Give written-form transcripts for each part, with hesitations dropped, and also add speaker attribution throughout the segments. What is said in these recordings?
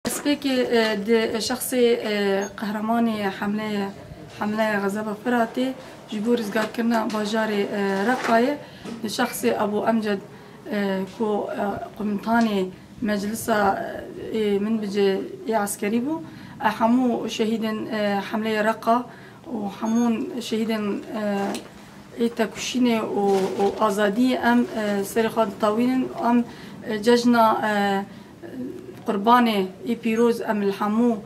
Speaker 1: سبيكي دي شخصي قهرماني حملة غزابة فراتي جبور زقار كنا باجاري رقاية لشخصي أبو أمجد كو قمطاني مجلسة من بجي عسكري بو حمو شهيد حملة رقا وحمون شهيد تكوشيني وآزادي أم سرقات طاوين أم ججنا قرباني بيروز أم الحمو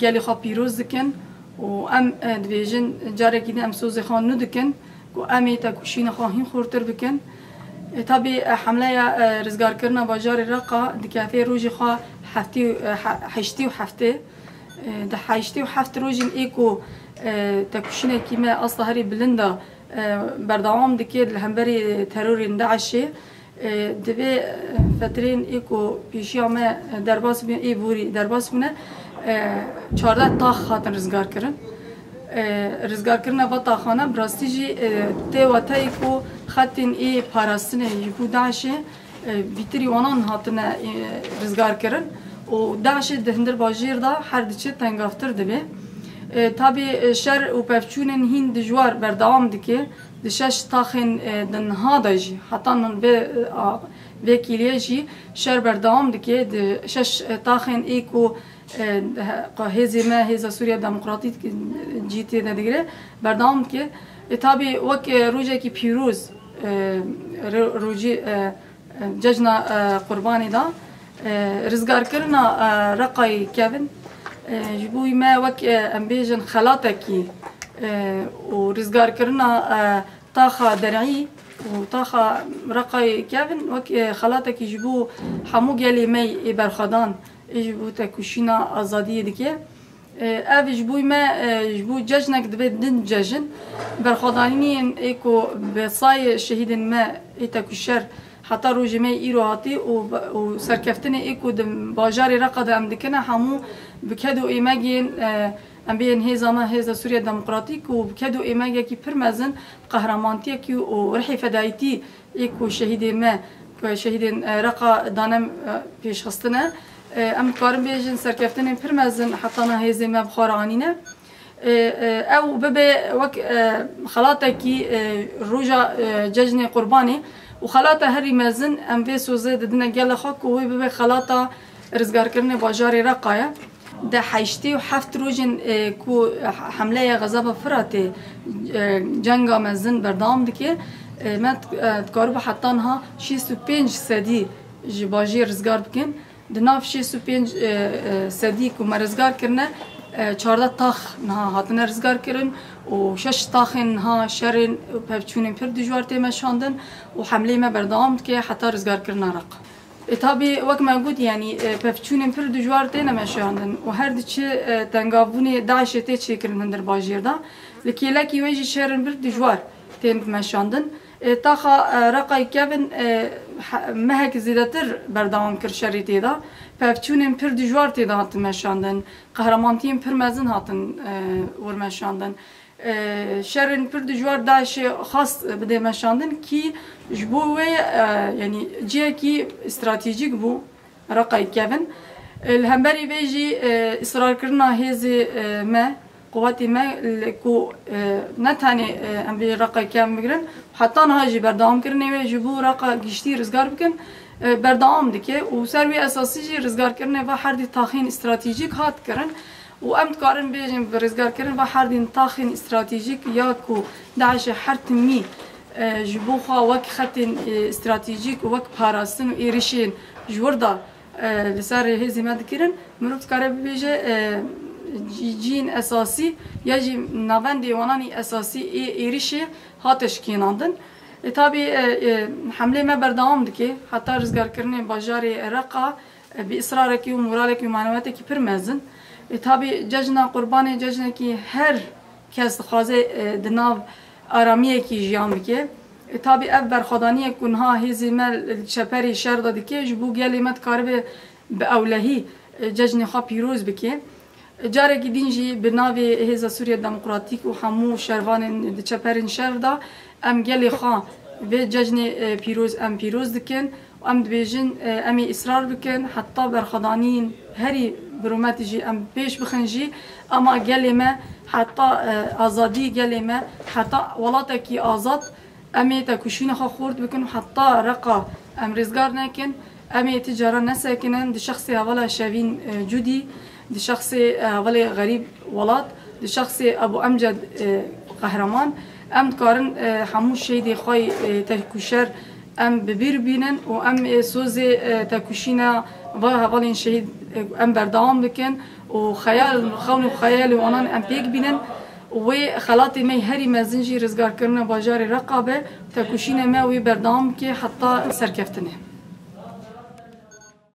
Speaker 1: قالي خا بيروز دكن وأم دبيجن جاري كده أم سوزي خان ندكن وأمي تكوشين خاهين خورتر بكن طبي حملة رزقار كرنا باجار رقا دكافي روجي خا حشتي وحفتي ده حشتي وحفت روجين إيكو تكوشين كيما أصلا هري بلندا بردعوام دكير الهمبري تروري داعشي دبي فترين إيكو بيشيا ما درباس بين إيه بوري درباس بنا چارده تاخ خاطر رزگار کرن رزگار کرنا با تاخانه براستیجی تی و تایی کو خطین ای پاراستنه یکو داعشه بیتری وانان هاتنه رزگار کرن و داعشه دهندر باجیر دا هر دیچه تنگافتر دبی تابی شر و پفچونن هین دجوار بردوام دکه دشش تاخن دنها داجی حتی نن به کلیجی شر بردوام دکه دشش تاخن ای کو هزي ما هزا سوريا ديمقراطية جيتي نديره بردام كي تابي وك روجا كي بيروز روجي ججنا قرباني دا رزقار كرنا رقاي كيفن جبوي ما وك امبيجن خلاتكي ورزقار كرنا طاخة درعي وطاخة رقاي كيفن وك خلاتكي جبو حمو جالي مي برخدان جبو تكوشينا آزادية دكية أف جبوي ما جبو ججنك دبي دن ججن برخدانين إيكو بصاي شهيد ما إتكوشر حتى روجي ما إيرو هاتي وسركفتني إيكو دم باجاري رقد أم دكنا حمو بكدو إيماجين أم بين هذا ما هذا سوريا ديمقراطيك وبكدو إيماجي كي برمزن قهرمانتي كي ورحي فدايتي إيكو شهيد ما شهيد رقا دانم بيش خستنا ام کارم بیشتر سرکفتن پرمزن حتی نه هزی ما بخار عنینه او ببه وک خلاطه کی روجا ججن قربانی و خلاطه هری مزن ام به سوزه ددن گل خاک و ببه خلاطه رزگار کردن باجاری رقایه ده حیشتی و هفت روزن کو حمله غضب فراته جنگا مزن بردام دکه ما تقارب حتی نه 65 سدی جباجی رزگار بکن دناف شی سوپنج صدیق و مرزگار کرنه 14 تاخ نه هاتنه رزگار کرن و 6 تاخ نه شرن پفچونن پر دجوار تیم شاندن و حمله ما بردام که حتی رزگار کرنه رق اتابی وقت موجود يعني پفچونن پر دجوار تیم شاندن و هر دچه تنگابونی داعش تی چه کرن هندر باجیر دا لکیلکی وجه شرن پر دجوار تیم شاندن تاخا رقای کبن مهک زیادتر بردام کر شریتی دا پفچونن پر دجوار تی دا هاتن مشاندن قهرمانتیم پر مزن هاتن ور مشاندن شرن پر دجوار داعش خاص بده مشاندن کی جبوه يعني جيه کی استراتيجيك بو رقای کبن الهمبري بيجي اصرار کرنا هزي ما قواتي ما كو نتاني ام بي رقا كام بگرن حتى نهاجي بردام كرني وجبو رقا گشتي رزگار بكن بردام دكي و سروي اساسي جي رزگار كرني و حردي تاخين استراتيجيك هات كرن و ام تقارن بيجن برزگار كرن و حردي تاخين استراتيجيك ياكو داعش حرتمي جبو خا وك خطين استراتيجيك وك باراستن و ايريشين جوردا لسر هزي ما دكرن مروت كار بيجي جين اساسي يجي نواندي واناني اساسي ايريشي هاتش كيناندن تابي حمله ما بردام دكي حتى رزگار كرني باجاري رقا باصرارك ومورالك ومعنوياتك برمزن تابي ججنا قرباني ججنا كي هر كاس خازه دناv آرامیه کی جیان بکه تابی اف برخدانی کنها هزی مل چپری شردا دکه جبو گلی مت کاربه به اولهی ججن خا پیروز بکه جاره کی دینجی به ناوی هزا سوریا دموکراتیک و همو شروان چپرین شردا ام گلی خا و ججن پیروز ام پیروز دکن و ام دبیجن امی اصرار بکن حتی برخدانین هری بروماتي جي ام بيش بخنجي اما قال ما حتى ازادي قال ما حتى ولاتكي ازاد امي تكوشين خورد بكن حتى رقا ام رزقار ناكن امي تجاره نساكنن دي شخصي ولا شافين جودي دي شخصي ولا غريب ولات دي شخصي ابو امجد قهرمان ام كارن حموش شيدي خوي تكوشر ام ببير بينن و ام سوزي تكوشينا وهاولين شهيد ام بردام بكن و خيال خون خيال وانان ام بيك بينن و خلاطي مي هري مازنجي رزقار كرنا باجار رقابه تكوشينا ما وي بردام كي حتى سركفتنه